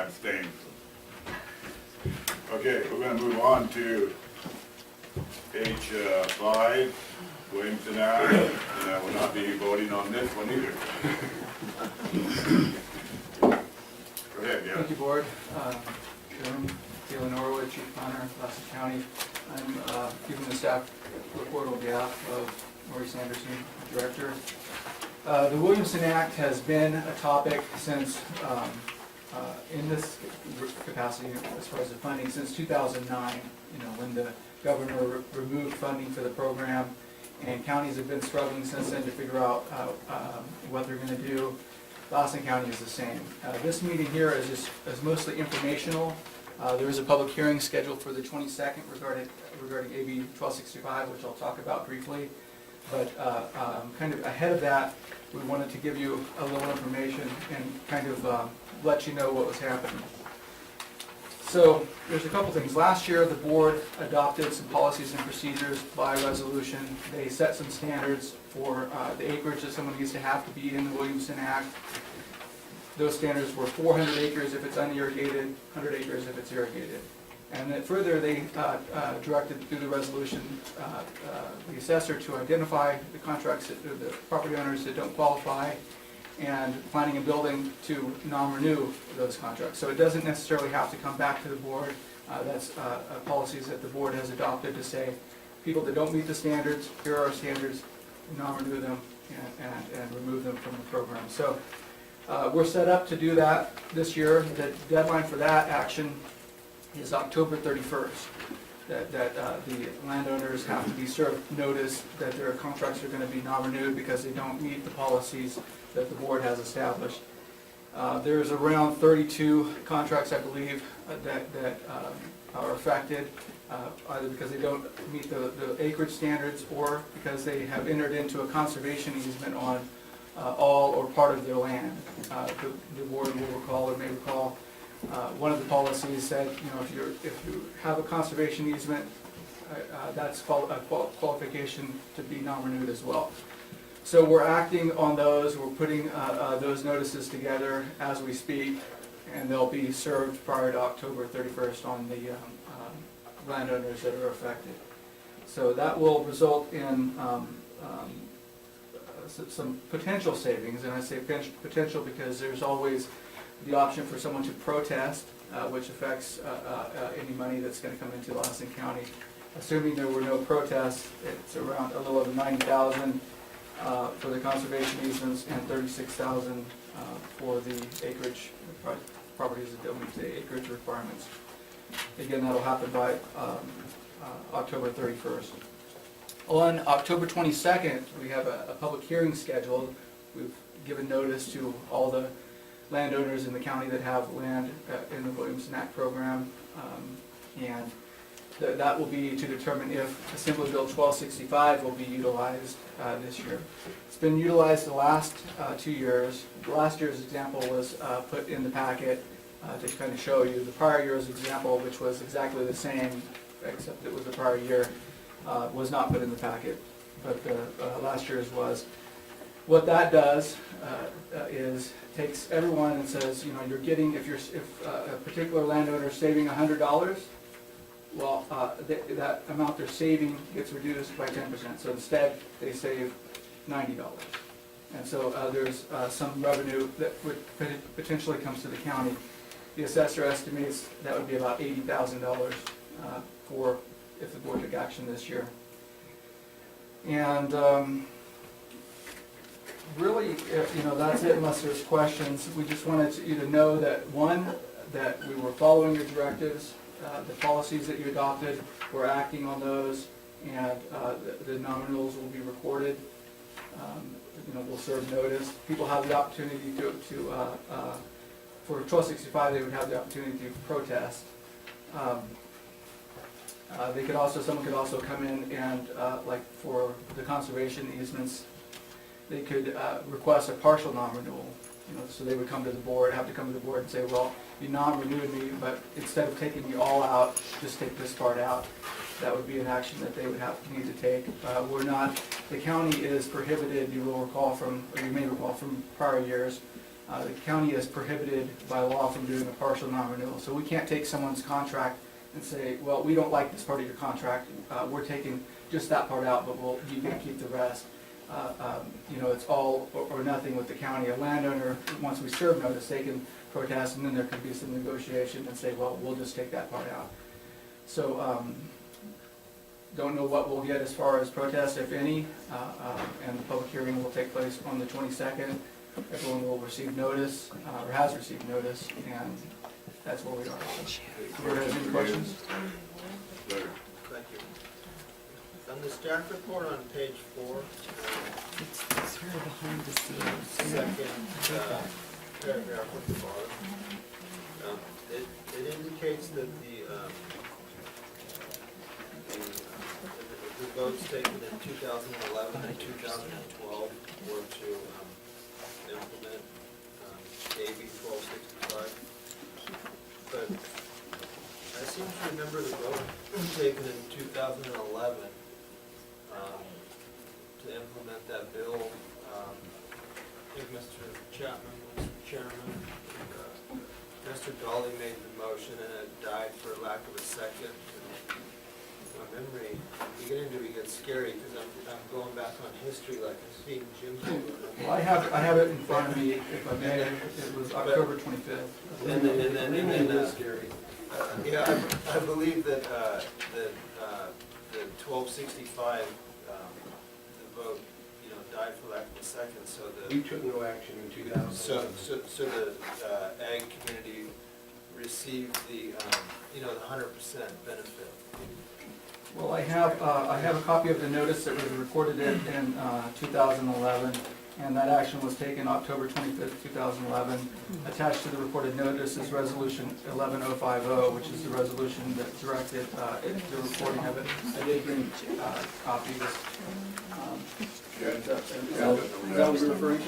abstain. Okay, we're gonna move on to page 5, Williamson Act, and I will not be voting on this one either. Go ahead, yeah. Thank you, Board. Chairman Galen Norwood, Chief Planner, Lassen County. I'm giving the staff report on behalf of Maurice Anderson, Director. The Williamson Act has been a topic since, in this capacity, as far as the funding, since 2009, when the governor removed funding for the program, and counties have been struggling since then to figure out what they're going to do. Lassen County is the same. This meeting here is mostly informational. There is a public hearing scheduled for the 22nd regarding AB 1265, which I'll talk about briefly. But kind of ahead of that, we wanted to give you a little information and kind of let you know what was happening. So there's a couple things. Last year, the board adopted some policies and procedures by resolution. They set some standards for the acreage that someone needs to have to be in the Williamson Act. Those standards were 400 acres if it's unirrigated, 100 acres if it's irrigated. And then further, they directed through the resolution the assessor to identify the contracts, the property owners that don't qualify, and planning and building to non-renew those contracts. So it doesn't necessarily have to come back to the board. That's policies that the board has adopted to say, people that don't meet the standards, here are our standards, non-renew them and remove them from the program. So we're set up to do that this year. The deadline for that action is October 31st. That the landowners have to be served notice that their contracts are going to be non-renewed because they don't meet the policies that the board has established. There's around 32 contracts, I believe, that are affected, either because they don't meet the acreage standards or because they have entered into a conservation easement on all or part of their land. The board will recall or may recall one of the policies said, if you have a conservation easement, that's a qualification to be non-renewed as well. So we're acting on those. We're putting those notices together as we speak, and they'll be served prior to October 31st on the landowners that are affected. So that will result in some potential savings, and I say potential because there's always the option for someone to protest, which affects any money that's going to come into Lassen County. Assuming there were no protests, it's around a little over $90,000 for the conservation easements and $36,000 for the acreage properties that don't meet the acreage requirements. Again, that'll happen by October 31st. On October 22nd, we have a public hearing scheduled. We've given notice to all the landowners in the county that have land in the Williamson Act program, and that will be to determine if Assembly Bill 1265 will be utilized this year. It's been utilized the last 2 years. Last year's example was put in the packet to kind of show you. The prior year's example, which was exactly the same, except it was the prior year, was not put in the packet, but last year's was. What that does is takes everyone and says, you're getting, if a particular landowner is saving $100, well, that amount they're saving gets reduced by 10%. So instead, they save $90. And so there's some revenue that would potentially comes to the county. The assessor estimates that would be about $80,000 for if the board took action this year. And really, that's it unless there's questions. We just wanted you to know that, one, that we were following your directives, the policies that you adopted, we're acting on those, and the non-renewals will be recorded. We'll serve notice. People have the opportunity to for 1265, they would have the opportunity to protest. Someone could also come in and, like for the conservation easements, they could request a partial non-renewal. So they would come to the board, have to come to the board and say, well, you non-renewed me, but instead of taking me all out, just take this part out. That would be an action that they would need to take. We're not, the county is prohibited, you will recall from, or you may recall from prior years, The county is prohibited by law from doing a partial non-renewal, so we can't take someone's contract and say, well, we don't like this part of your contract, we're taking just that part out, but you can keep the rest. You know, it's all or nothing with the county. A landowner, once we serve notice, they can protest, and then there could be some negotiation and say, well, we'll just take that part out. So, don't know what we'll get as far as protest, if any, and the public hearing will take place on the 22nd. Everyone will receive notice, or has received notice, and that's where we are. Board has any questions? Larry. Thank you. On the staff report on page 4, It's sort of behind the scenes. second paragraph at the bottom, it indicates that the votes taken in 2011 and 2012 were to implement AB 1265. But I seem to remember the vote taken in 2011 to implement that bill. I think Mr. Chapman was chairman. And, Mr. Dolly made the motion and it died for lack of a second. And my memory beginning to get scary because I'm going back on history like I've seen Jim do. Well, I have it in front of me, if I may. It was October 25th. And then scary. yeah, I believe that the 1265, the vote, you know, died for lack of a second. So We took no action in 2000. so the ag community received the you know, the 100% benefit. Well, I have a copy of the notice that was recorded in 2011, and that action was taken October 25th, 2011. Attached to the recorded notice is Resolution 11050, which is the resolution that directed the recording of it. I did bring copies. Is that what you're referring to?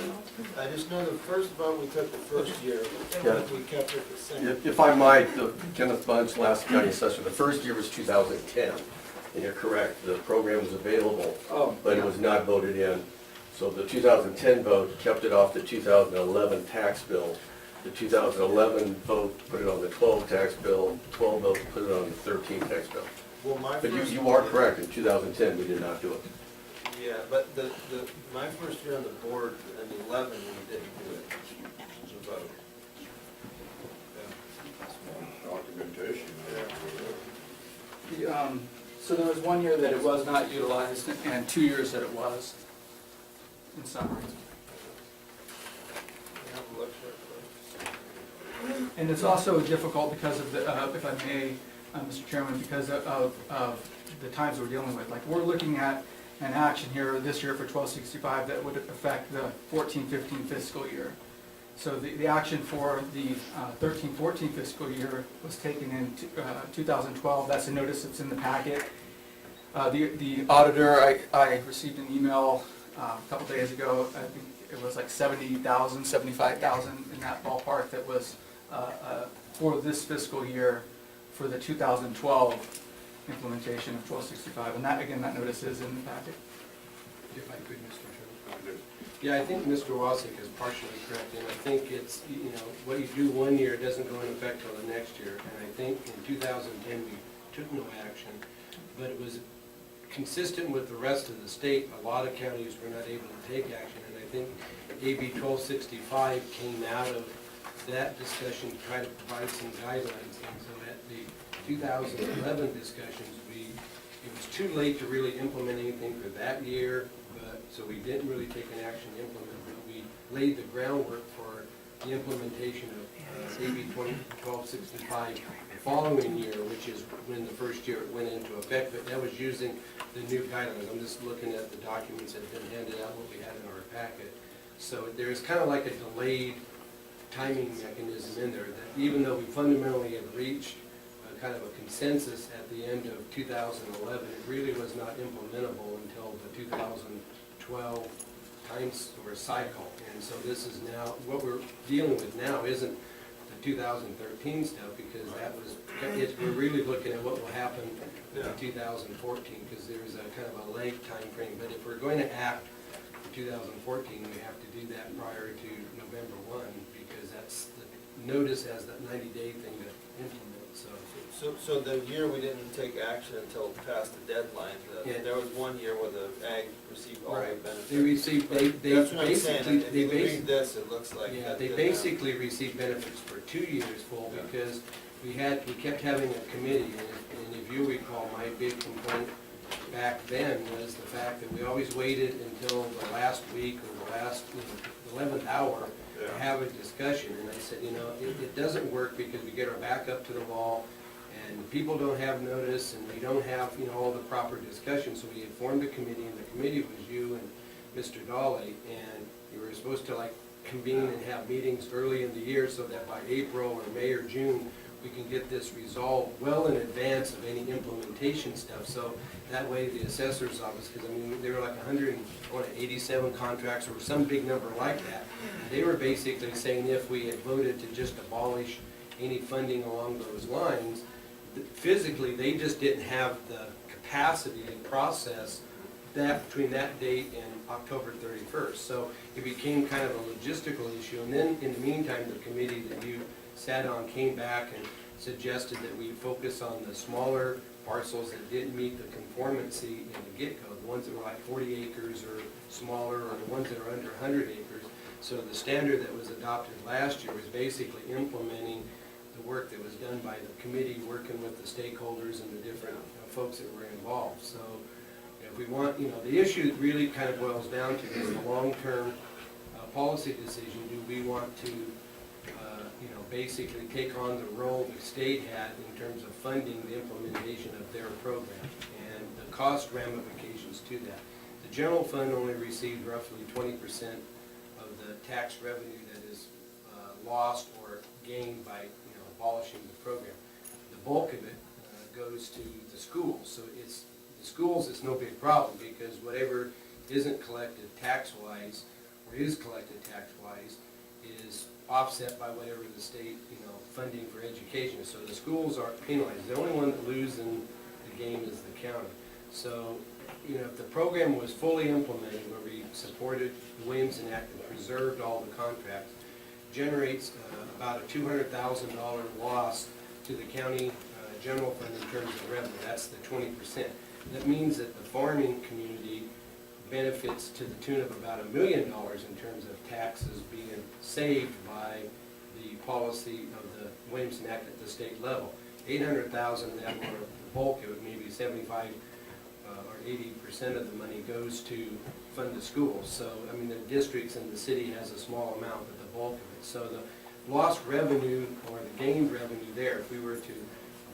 I just know the first vote we took the first year, Yeah. we kept it the same. If I might, Kenneth Bunch, Lassen County Assessor, the first year was 2010, and you're correct, the program was available, but it was not voted in. So the 2010 vote kept it off the 2011 tax bill. The 2011 vote put it on the 12 tax bill, 12 votes put it on the 13 tax bill. Well, my But first you are correct, in 2010, we did not do it. Yeah, but my first year on the board in 11, we didn't do it, the vote. Documentation. So there was 1 year that it was not utilized, and 2 years that it was, in summary. You have to look for it. And it's also difficult because of the, if I may, Mr. Chairman, because of the times we're dealing with. Like, we're looking at an action here this year for 1265 that would affect the 14-15 fiscal year. So the action for the 13-14 fiscal year was taken in 2012. That's a notice that's in the packet. The auditor, I received an email a couple days ago. I think it was like 70,000, 75,000 in that ballpark that was for this fiscal year for the 2012 implementation of 1265. And that, again, that notice is in the packet. If I could, Mr. Chairman. Yeah, I think Mr. Wasik is partially correct, and I think it's, you know, what you do 1 year doesn't go into effect till the next year. And I think in 2010, we took no action, but it was consistent with the rest of the state. A lot of counties were not able to take action, and I think AB 1265 came out of that discussion to try to provide some guidelines. And so at the 2011 discussions, it was too late to really implement anything for that year, so we didn't really take an action to implement, but we laid the groundwork for the implementation of AB 1265 the following year, which is when the first year it went into effect, but that was using the new guidelines. I'm just looking at the documents that have been handed out, what we had in our packet. So there's kind of like a delayed timing mechanism in there, that even though we fundamentally had reached kind of a consensus at the end of 2011, it really was not implementable until the 2012 times or cycle. And so this is now, what we're dealing with now isn't the 2013 stuff, because that was, we're really looking at what will happen in 2014, because there's a kind of a lag time frame. But if we're going to act for 2014, we have to do that prior to November 1, because that's, the notice has that 90-day thing to implement, so. So the year we didn't take action until past the deadline, Yeah. there was 1 year where the ag received all the Right. benefits. They received, they That's what I'm saying, basically, if they you read basically, this, it looks like. yeah, that they didn't happen. basically received benefits for 2 years full, Yeah. because we kept having a committee, and if you recall, my big complaint back then was the fact that we always waited until the last week or the last, the 11th hour to Yeah. have a discussion, and I said, it doesn't work because we get our back up to the wall, and people don't have notice, and we don't have, all the proper discussion, so we had formed a committee, and the committee was you and Mr. Dolly, and you were supposed to convene and have meetings early in the year so that by April or May or June, we can get this resolved well in advance of any implementation stuff. So that way the assessor's office, because there were like 187 contracts or some big number like that. They were basically saying if we had voted to just abolish any funding along those lines, physically, they just didn't have the capacity to process that between that date and October 31st. So it became kind of a logistical issue. And then in the meantime, the committee that you sat on came back and suggested that we focus on the smaller parcels that didn't meet the conformancy in the get-go, the ones that were like 40 acres or smaller, or the ones that are under 100 acres. So the standard that was adopted last year was basically implementing the work that was done by the committee, working with the stakeholders and the different folks that were involved. So if we want, the issue really kind of boils down to is the long-term policy decision. Do we want to basically take on the role the state had in terms of funding the implementation of their program and the cost ramifications to that? The general fund only received roughly 20% of the tax revenue that is lost or gained by abolishing the program. The bulk of it goes to the schools. So the schools, it's no big problem because whatever isn't collected tax-wise or is collected tax-wise is offset by whatever the state, funding for education. So the schools are penalized. The only one that loses in the game is the county. So, if the program was fully implemented, where we supported the Williamson Act and preserved all the contracts, generates about a $200,000 loss to the county general fund in terms of revenue. That's the 20%. That means that the farming community benefits to the tune of about $1 million in terms of taxes being saved by the policy of the Williamson Act at the state level. 800,000 of that, or the bulk of it, maybe 75 or 80% of the money goes to fund the schools. So, the districts and the city has a small amount, but the bulk of it. So the lost revenue or the gained revenue there, if we were to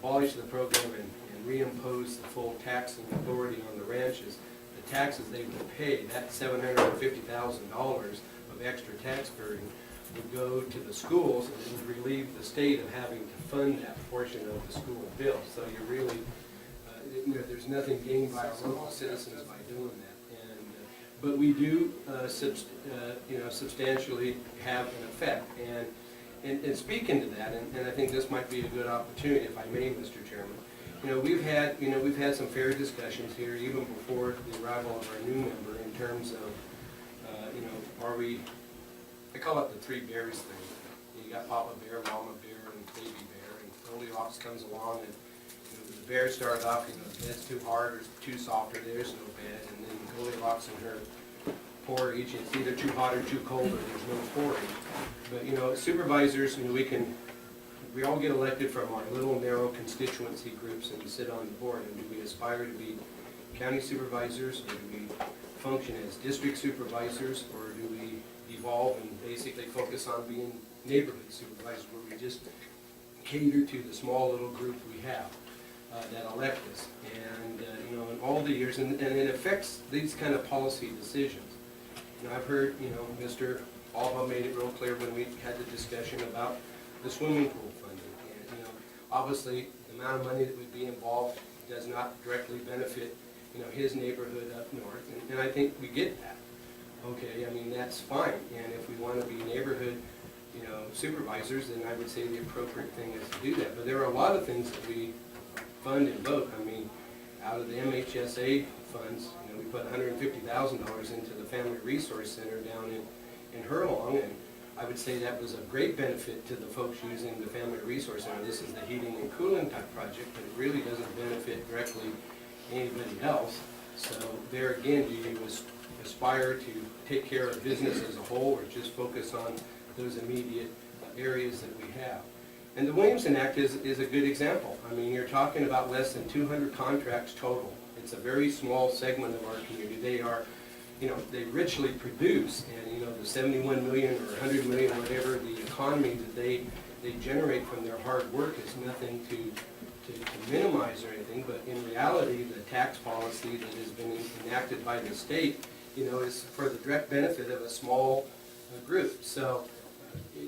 abolish the program and reimpose the full taxing authority on the ranches, the taxes they would pay, that $750,000 of extra tax burden would go to the schools, and it would relieve the state of having to fund that portion of the school bill. So you're really, there's nothing gained by our local citizens by doing that. And but we do, substantially have an effect. And speaking to that, and I think this might be a good opportunity, if I may, Mr. Chairman. We've had some fair discussions here, even before the arrival of our new member, in terms of, are we? I call it the three bears thing. You got Papa Bear, Mama Bear, and Baby Bear, and Goldilocks comes along, and the bear started off, the bed's too hard or too soft, or there's no bed, and then Goldilocks and her porridge, it's either too hot or too cold, or there's no porridge. But supervisors, we all get elected from our little narrow constituency groups and we sit on the board. And do we aspire to be county supervisors, or do we function as district supervisors, or do we evolve and basically focus on being neighborhood supervisors, where we just cater to the small little group we have that elect us? And in all the years, and it affects these kind of policy decisions. I've heard, Mr. Alba made it real clear when we had the discussion about the swimming pool funding. And, obviously, the amount of money that would be involved does not directly benefit, his neighborhood up north. And I think we get that. Okay, that's fine. And if we want to be neighborhood, supervisors, then I would say the appropriate thing is to do that. But there are a lot of things that we fund and vote. out of the MHSA funds, you know, we put $150,000 into the Family Resource Center down in Hurlong, and I would say that was a great benefit to the folks using the Family Resource Center. This is the heating and cooling type project, but it really doesn't benefit directly anybody else. So there again, do you aspire to take care of business as a whole, or just focus on those immediate areas that we have? And the Williamson Act is a good example. I mean, you're talking about less than 200 contracts total. It's a very small segment of our community. They are, you know, they richly produce, and you know, the 71 million or 100 million, whatever the economy that they generate from their hard work is nothing to minimize or anything, but in reality, the tax policy that has been enacted by the state, you know, is for the direct benefit of a small group. So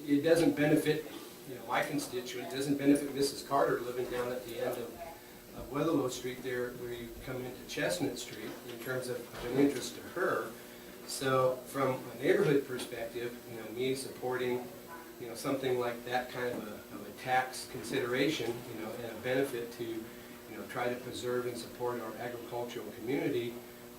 it doesn't benefit, you know, my constituent, it doesn't benefit Mrs. Carter living down at the end of Weatherlow Street there where you come into Chestnut Street in terms of an interest to her. So from a neighborhood perspective, you know, me supporting, you know, something like that kind of a tax consideration, you know, and a benefit to, you know, try to preserve and support our agricultural community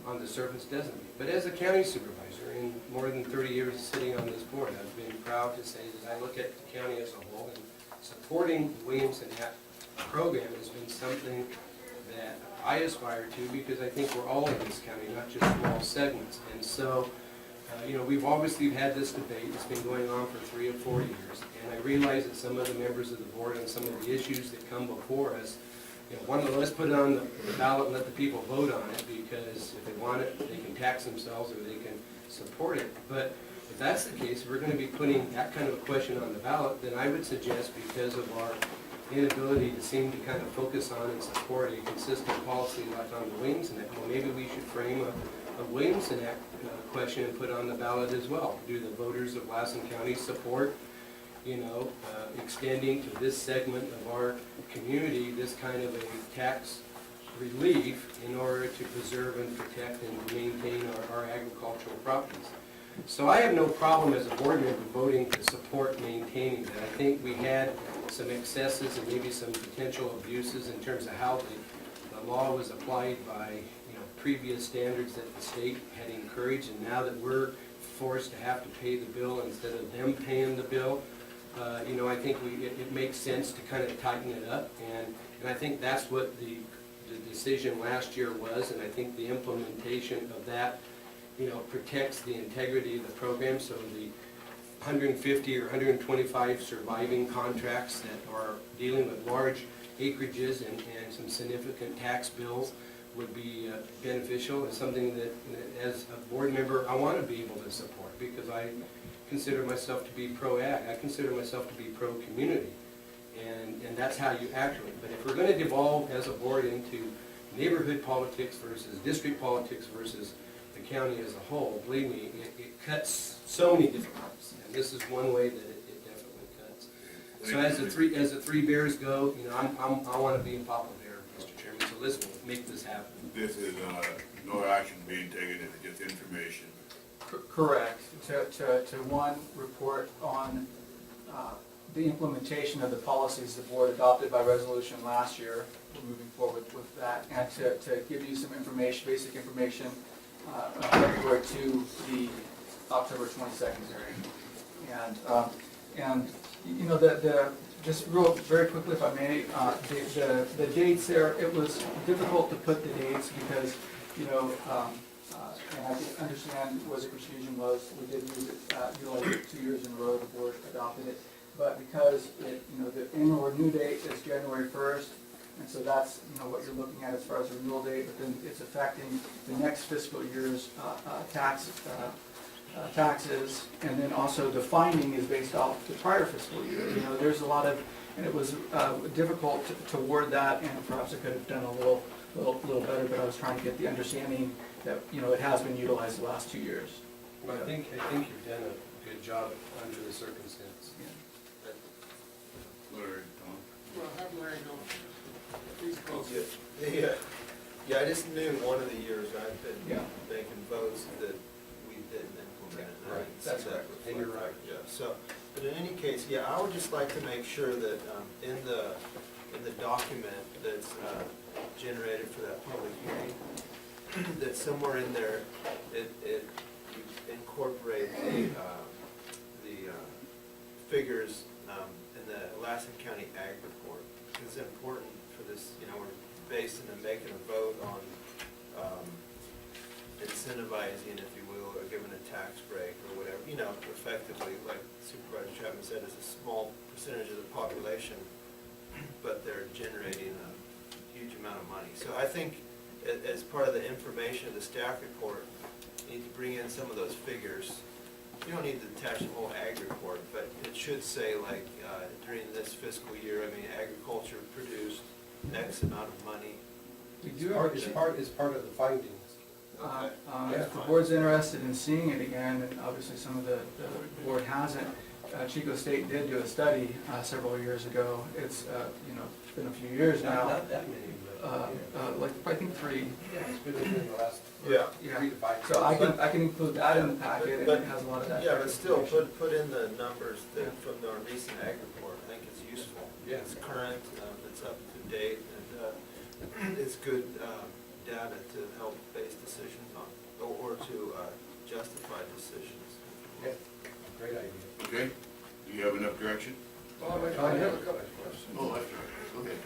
on the surface doesn't mean. But as a county supervisor, in more than 30 years of sitting on this board, I've been proud to say that I look at the county as a whole, and supporting the Williamson Act program has been something that I aspire to, because I think we're all in this county, not just small segments. And so, you know, we've obviously had this debate. It's been going on for 3 or 4 years, and I realize that some of the members of the board and some of the issues that come before us, you know, let's put it on the ballot and let the people vote on it, because if they want it, they can tax themselves or they can support it. But if that's the case, if we're going to be putting that kind of a question on the ballot, then I would suggest, because of our inability to seem to kind of focus on and support a consistent policy like on the Williamson Act, well, maybe we should frame a Williamson Act question and put on the ballot as well. Do the voters of Lassen County support, you know, extending to this segment of our community this kind of a tax relief in order to preserve and protect and maintain our agricultural properties? So I have no problem as a board member voting to support maintaining that. I think we had some excesses and maybe some potential abuses in terms of how the law was applied by, you know, previous standards that the state had encouraged, and now that we're forced to have to pay the bill instead of them paying the bill, you know, I think it makes sense to kind of tighten it up, and I think that's what the decision last year was, and I think the implementation of that, you know, protects the integrity of the program. So the 150 or 125 surviving contracts that are dealing with large acreages and some significant tax bills would be beneficial, and something that, as a board member, I want to be able to support, because I consider myself to be pro-ag. I consider myself to be pro-community, and that's how you act with it. But if we're going to devolve as a board into neighborhood politics versus district politics versus the county as a whole, believe me, it cuts so many different ways, and this is one way that it definitely cuts. So as the three bears go, you know, I want to be a papa bear, Mr. Chairman. So let's make this happen. This is no action being taken, it's just information. Correct. To one, report on the implementation of the policies the board adopted by resolution last year. We're moving forward with that, and to give you some information, basic information, February to the October 22nd hearing. And you know, just real very quickly, if I may, the dates there, it was difficult to put the dates because, you know, and I understand where the confusion was. We did use it, utilize it 2 years in a row. The board adopted it, but because it, you know, the annual renew date is January 1st, and so that's, you know, what you're looking at as far as the renewal date. But then it's affecting the next fiscal year's taxes, and then also the finding is based off the prior fiscal year. You know, there's a lot of, and it was difficult to word that, and perhaps I could have done a little better. But I was trying to get the understanding that, you know, it has been utilized the last 2 years. Well, I think you've done a good job under the circumstance. Yeah. Larry, Tom? Well, have Larry know. Please call. Yeah, I just knew one of the years I've been Yeah. making votes that we didn't implement it. and I Right. didn't see That's that right. And you're right. reflected, yeah. So, but in any case, yeah, I would just like to make sure that in the document that's generated for that public hearing, that somewhere in there, it incorporate the figures in the Lassen County Ag Report. It's important for this, we're basing and making a vote on incentivizing, if you will, or giving a tax break or whatever, effectively, like Supervisor Chapman said, it's a small percentage of the population, but they're generating a huge amount of money. So I think as part of the information of the staff report, you need to bring in some of those figures. You don't need to attach the whole ag report, but it should say like during this fiscal year, agriculture produced X amount of money. We do It's part of the findings. If the board's interested in seeing it again, and obviously some of the board hasn't, Chico State did do a study several years ago. It's been a few years now. Not that many, but. Like I think 3. Yeah, it's been within the last Yeah. 3 to 5 years. So I can include that in the packet, and But- it has a lot of that. Yeah, but still, put in the numbers from the recent ag report. I think it's useful. Yeah. It's current, it's up to date, and it's good data to help base decisions on, or to justify decisions. Yeah, great idea. Okay, do you have enough direction? Well, I have a couple of questions. Oh, that's right, okay.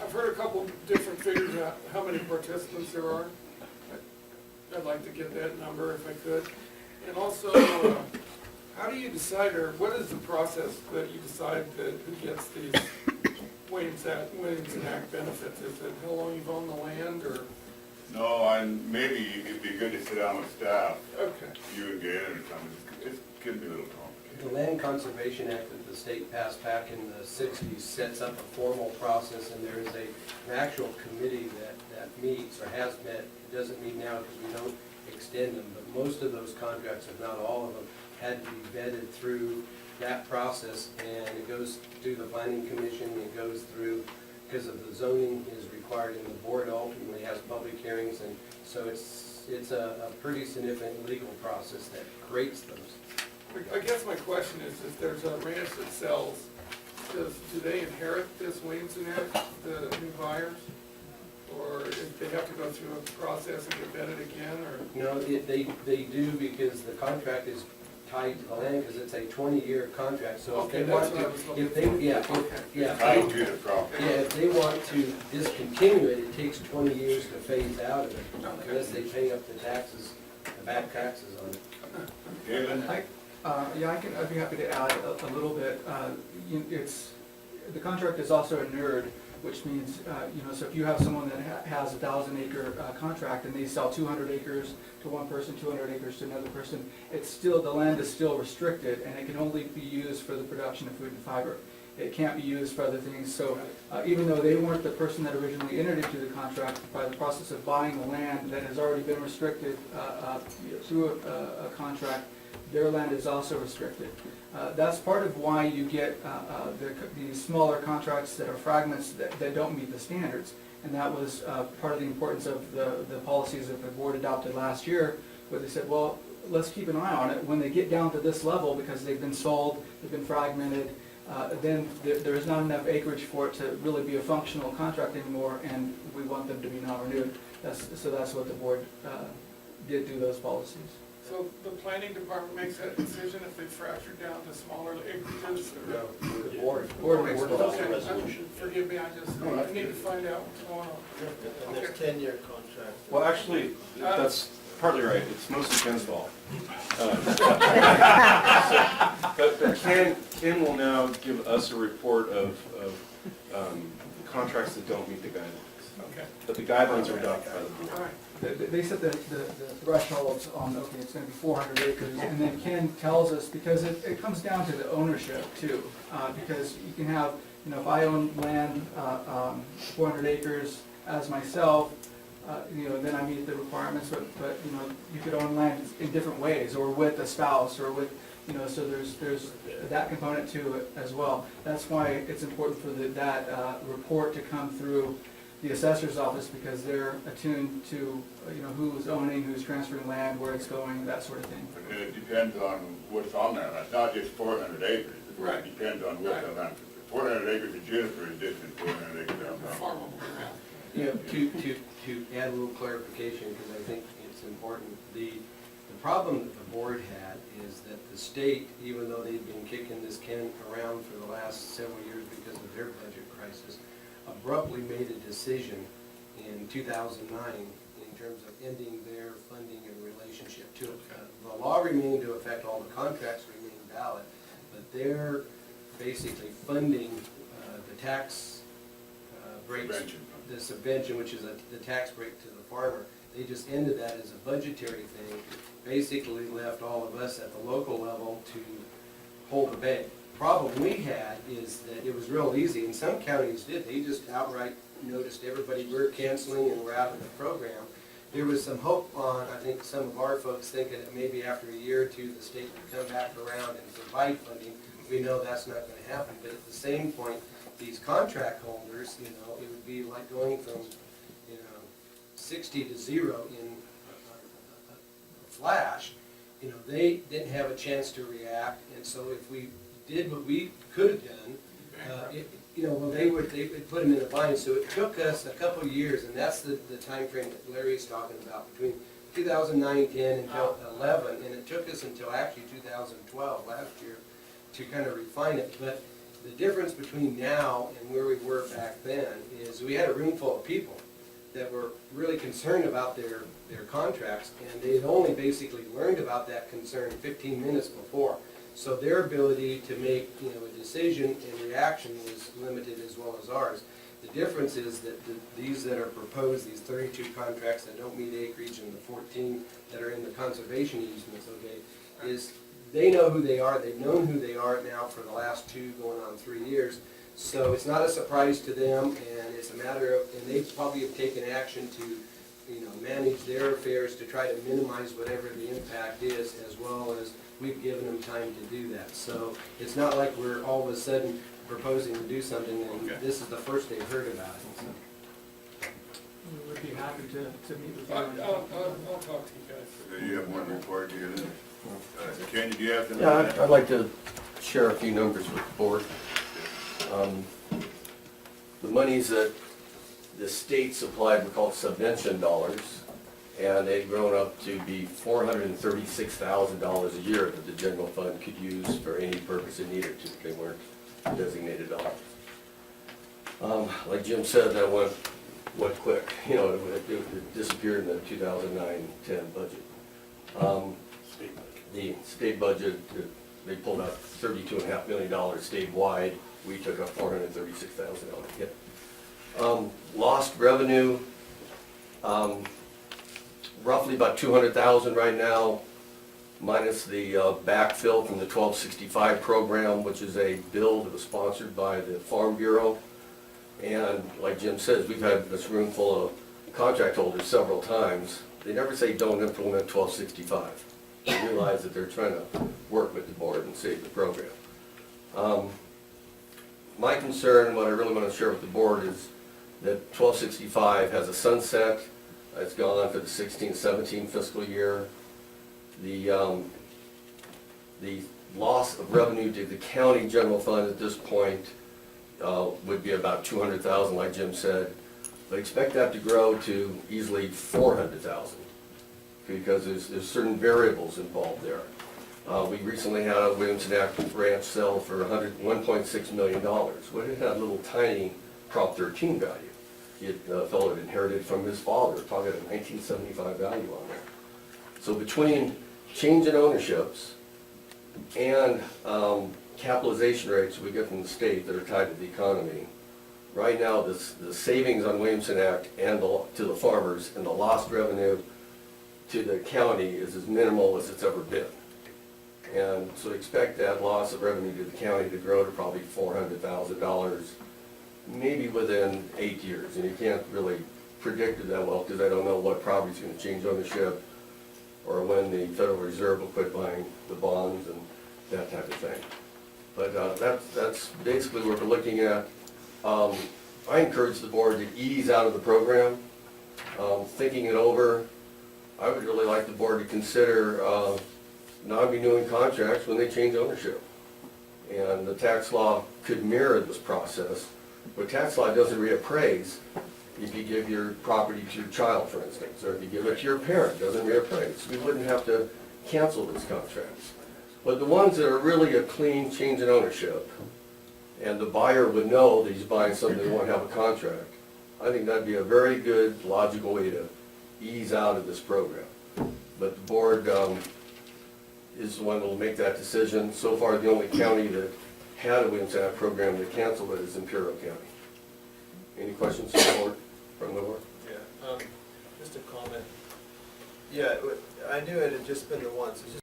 I've heard a couple different figures about how many participants there are. I'd like to get that number if I could. And also, how do you decide, or what is the process that you decide that who gets these Williams and Act benefits? Is it how long you've owned the land, or? No, maybe it'd be good to sit down with staff, Okay. you and Gail or something, it can be a little The complicated. Land Conservation Act that the state passed back in the 60s sets up a formal process, and there is an actual committee that meets or has met. It doesn't meet now because we don't extend them, but most of those contracts, if not all of them, had to be vetted through that process, and it goes through the Planning Commission, it goes through, because of the zoning is required, and the board ultimately has public hearings, and so it's a pretty significant legal process that creates those. I guess my question is, if there's a ranch that sells, do they inherit this Williams and Act, the new buyers? Or if they have to go through a process and get vetted again, or? No, they do, because the contract is tied to the land, because it's a 20-year contract, so if Okay, they want that's what I to, was looking if they, for. yeah, Tied to the property. yeah, if they want to discontinue it, it takes 20 years to phase out of it, unless they pay up the taxes, the back taxes on it. Galen? I'd be happy to add a little bit. The contract is also inured, which means, so if you have someone that has a 1,000-acre contract and they sell 200 acres to one person, 200 acres to another person, the land is still restricted, and it can only be used for the production of food and fiber. It can't be used for other things. So even though they weren't the person that originally entered into the contract, by the process of buying the land that has already been restricted through a contract, their land is also restricted. That's part of why you get these smaller contracts that are fragments that don't meet the standards. And that was part of the importance of the policies that the board adopted last year, where they said, well, let's keep an eye on it. When they get down to this level, because they've been sold, they've been fragmented, then there is not enough acreage for it to really be a functional contract anymore, and we want them to be non-renewed. So that's what the board did do those policies. So the planning department makes that decision if they fracture down to smaller acreages? No, the board. Board makes the Okay, forgive me, I need to find out what's going on. And there's 10-year contracts. Well, actually, that's partly right. It's mostly Ken's fault. But Ken will now give us a report of contracts that don't meet the guidelines. Okay. But the guidelines are adopted by the board. All right. They set the thresholds on, okay, it's gonna be 400 acres, and then Ken tells us, because it comes down to the ownership too. Because you can have, if I own land, 400 acres as myself, then I meet the requirements, but you could own land in different ways, or with a spouse, or with, so there's that component to it as well. That's why it's important for that report to come through the assessor's office, because they're attuned to, who's owning, who's transferring land, where it's going, that sort of thing. It depends on what's on there, it's not just 400 acres. Right. It depends on what the land is 400 acres of Juniper is different than 400 acres down south. Farmable ground. You know, to add a little clarification, because I think it's important, the problem that the board had is that the state, even though they've been kicking this can around for the last several years because of their budget crisis, abruptly made a decision in 2009 in terms of ending their funding and relationship to it. The law remained to affect, all the contracts remained valid, but they're basically funding the tax breaks, Subvention. the subvention, which is the tax break to the farmer. They just ended that as a budgetary thing, basically left all of us at the local level to hold the bag. Problem we had is that it was real easy, and some counties did, they just outright noticed everybody, we're canceling and we're out of the program. There was some hope on, I think, some of our folks thinking that maybe after a year or two, the state would come back around and provide funding. We know that's not gonna happen, but at the same point, these contract holders, you know, it would be like going from, you know, 60 to 0 in a flash. You know, they didn't have a chance to react, and so if we did what we could have done, you know, well, they would put them in a bind. So it took us a couple of years, and that's the time frame that Larry's talking about, between 2009, 10, until 11, and it took us until actually 2012, last year, to kind of refine it. But the difference between now and where we were back then is we had a room full of people that were really concerned about their contracts, and they had only basically learned about that concern 15 minutes before. So their ability to make, you know, a decision and reaction was limited as well as ours. The difference is that these that are proposed, these 32 contracts that don't meet acreage and the 14 that are in the conservation easements, okay, is they know who they are, they've known who they are now for the last 2 going on 3 years. So it's not a surprise to them, and it's a matter of, and they probably have taken action to, you know, manage their affairs to try to minimize whatever the impact is, as well as we've given them time to do that. So it's not like we're all of a sudden proposing to do something and this is the first they've heard about it. So. We would be happy to meet with you. I'll talk to you guys. Do you have one report here? Ken, do you have something? Yeah, I'd like to share a few numbers with the board. The monies that the state supplied were called subvention dollars, and they'd grown up to be $436,000 a year that the general fund could use for any purpose it needed to. They weren't designated dollars. Like Jim said, that went quick. You know, it disappeared in the 2009-10 budget. The state budget, they pulled out $32.5 million statewide. We took a $436,000 hit. Lost revenue, roughly about $200,000 right now, minus the backfill from the 1265 program, which is a bill that was sponsored by the Farm Bureau. And like Jim says, we've had this room full of contract holders several times. They never say don't implement 1265. They realize that they're trying to work with the board and save the program. My concern, what I really want to share with the board, is that 1265 has a sunset. It's gone on for the 16-17 fiscal year. The loss of revenue to the county general fund at this point would be about $200,000, like Jim said. But expect that to grow to easily $400,000 because there's certain variables involved there. We recently had a Williamson Ranch sell for $1.6 million. Well, it had a little tiny Prop 13 value. The fellow had inherited from his father, probably had a 1975 value on there. So between change in ownerships and capitalization rates we get from the state that are tied to the economy, right now the savings on Williamson Act and to the farmers and the lost revenue to the county is as minimal as it's ever been. And so expect that loss of revenue to the county to grow to probably $400,000, maybe within 8 years. And you can't really predict it that well because I don't know what property's going to change ownership or when the Federal Reserve will quit buying the bonds and that type of thing. But that's basically what we're looking at. I encourage the board to ease out of the program. Thinking it over, I would really like the board to consider non-renewing contracts when they change ownership. And the tax law could mirror this process, but tax law doesn't reappraise if you give your property to your child, for instance, or if you give it to your parent, it doesn't reappraise. We wouldn't have to cancel these contracts. But the ones that are really a clean change in ownership, and the buyer would know that he's buying something they won't have a contract, I think that'd be a very good, logical way to ease out of this program. But the board is the one that will make that decision. So far, the only county that had a Williams Act program that canceled it is Imperial County. Any questions from the board? Yeah, just a comment. Yeah, I knew it had just been the once, it's just